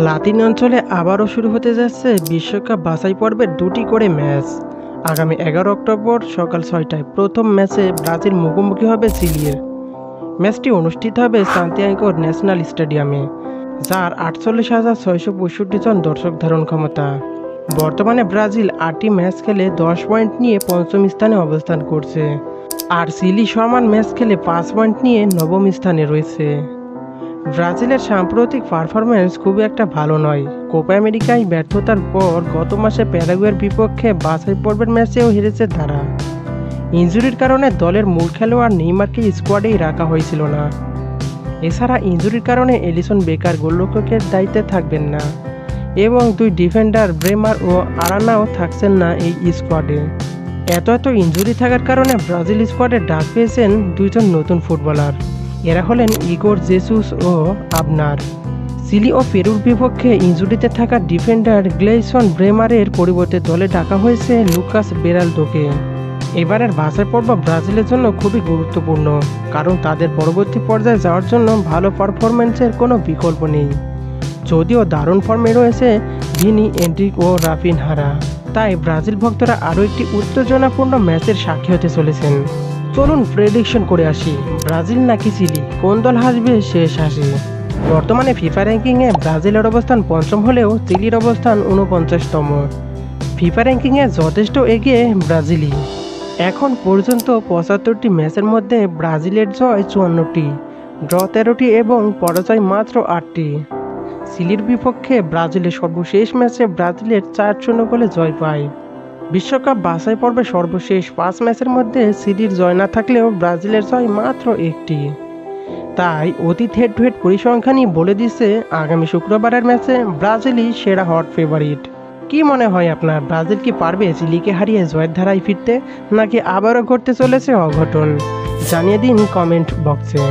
লাতিন অঞ্চলে আবারও শুরু হতে যাচ্ছে বিশ্বকাপ বাছাই পর্বের দুটি করে ম্যাচ। আগামী 11 অক্টোবর সকাল 6টায় প্রথম ম্যাচে ব্রাজিল মুখোমুখি হবে চিলির। ম্যাচটি অনুষ্ঠিত হবে সান্তিয়াগো ন্যাশনাল স্টেডিয়ামে, যার 48,665 জন দর্শক ধারণ ক্ষমতা। বর্তমানে ব্রাজিল 8টি ম্যাচ খেলে 10 পয়েন্ট নিয়ে পঞ্চম স্থানে অবস্থান করছে, আর চিলি সমান ম্যাচ খেলে 5 পয়েন্ট নিয়ে নবম স্থানে রয়েছে। ব্রাজিলের সাম্প্রতিক পারফরম্যান্স খুব একটা ভালো নয়। কোপা আমেরিকায় ব্যর্থতার পর গত মাসে প্যারাগুয়ের বিপক্ষে বাছাই পর্বের ম্যাচেও হেরেছে তারা। ইনজুরির কারণে দলের মূল খেলোয়াড় নেইমারকে স্কোয়াডেই রাখা হয়েছিল না। এছাড়া ইনজুরির কারণে এলিসন বেকার গোলরক্ষকের দায়িত্বে থাকবেন না, এবং দুই ডিফেন্ডার ব্রেমার ও আরানাও থাকছেন না এই স্কোয়াডে। এত ইনজুরি থাকার কারণে ব্রাজিল স্কোয়াডে ডাক পেয়েছেন দুইজন নতুন ফুটবলার। এরা হলেন ইগোর জেসুস ও আবনার। চিলি ও পেরুর বিপক্ষে ইনজুরিতে থাকা ডিফেন্ডার গ্লেইসন ব্রেমারের পরিবর্তে দলে ডাকা হয়েছে লুকাস বেরালদোকে। এবারের বাছাই পর্ব ব্রাজিলের জন্য খুবই গুরুত্বপূর্ণ, কারণ তাদের পরবর্তী পর্যায়ে যাওয়ার জন্য ভালো পারফরম্যান্সের কোনো বিকল্প নেই। যদিও দারুণ ফর্মে রয়েছে ভিনি, এন্ড্রিক ও রাফিনহারা, তাই ব্রাজিল ভক্তরা আরও একটি উত্তেজনাপূর্ণ ম্যাচের সাক্ষী হতে চলেছেন। চলুন প্রেডিকশন করে আসি, ব্রাজিল নাকি চিলি, কোন দল হাসবে শেষ হাসি। বর্তমানে ফিফা র্যাঙ্কিংয়ে ব্রাজিলের অবস্থান পঞ্চম হলেও চিলির অবস্থান 49তম। ফিফা র্যাঙ্কিংয়ে যথেষ্ট এগিয়ে ব্রাজিলই। এখন পর্যন্ত 75টি ম্যাচের মধ্যে ব্রাজিলের জয় 54টি, ড্র 13টি এবং পরাজয় মাত্র 8টি। চিলির বিপক্ষে ব্রাজিলের সর্বশেষ ম্যাচে ব্রাজিলের 4-0 গোলে জয় পায়। বিশ্বকাপ বাছাই পর্বে সর্বশেষ 5 ম্যাচের মধ্যে চিলির জয় না থাকলেও ব্রাজিলের জয় মাত্র 1টি। তাই অতীত হেড টু হেড পরিসংখ্যানই বলে দিচ্ছে আগামী শুক্রবারের ম্যাচে ব্রাজিলই সেরা হট ফেভারিট। কি মনে হয় আপনার, ব্রাজিল কি পারবে চিলিকে হারিয়ে জয়ের ধারায় ফিরতে, নাকি আবারও ঘটতে চলেছে অঘটন? জানিয়ে দিন কমেন্ট বক্সে।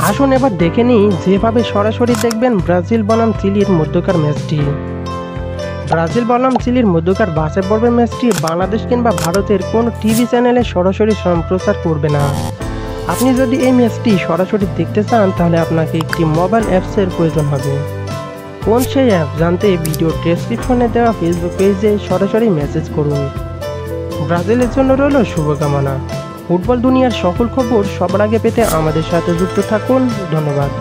আসুন এবার দেখে নিই যেভাবে সরাসরি দেখবেন ব্রাজিল বনাম চিলির মধ্যকার ম্যাচটি। ব্রাজিল বনাম চিলির মধ্যকার বাছাই পর্বের ম্যাচটি বাংলাদেশ কিংবা ভারতের কোনো টিভি চ্যানেলে সরাসরি সম্প্রচার করবে না। আপনি যদি এই ম্যাচটি সরাসরি দেখতে চান তাহলে আপনাকে একটি মোবাইল অ্যাপসের প্রয়োজন হবে। কোন সেই অ্যাপ জানতে ভিডিও ডেসক্রিপশনে দেওয়া ফেসবুক পেজে সরাসরি মেসেজ করুন। ব্রাজিলের জন্য রইল শুভকামনা। ফুটবল দুনিয়ার সকল খবর সবার আগে পেতে আমাদের সাথে যুক্ত থাকুন। ধন্যবাদ।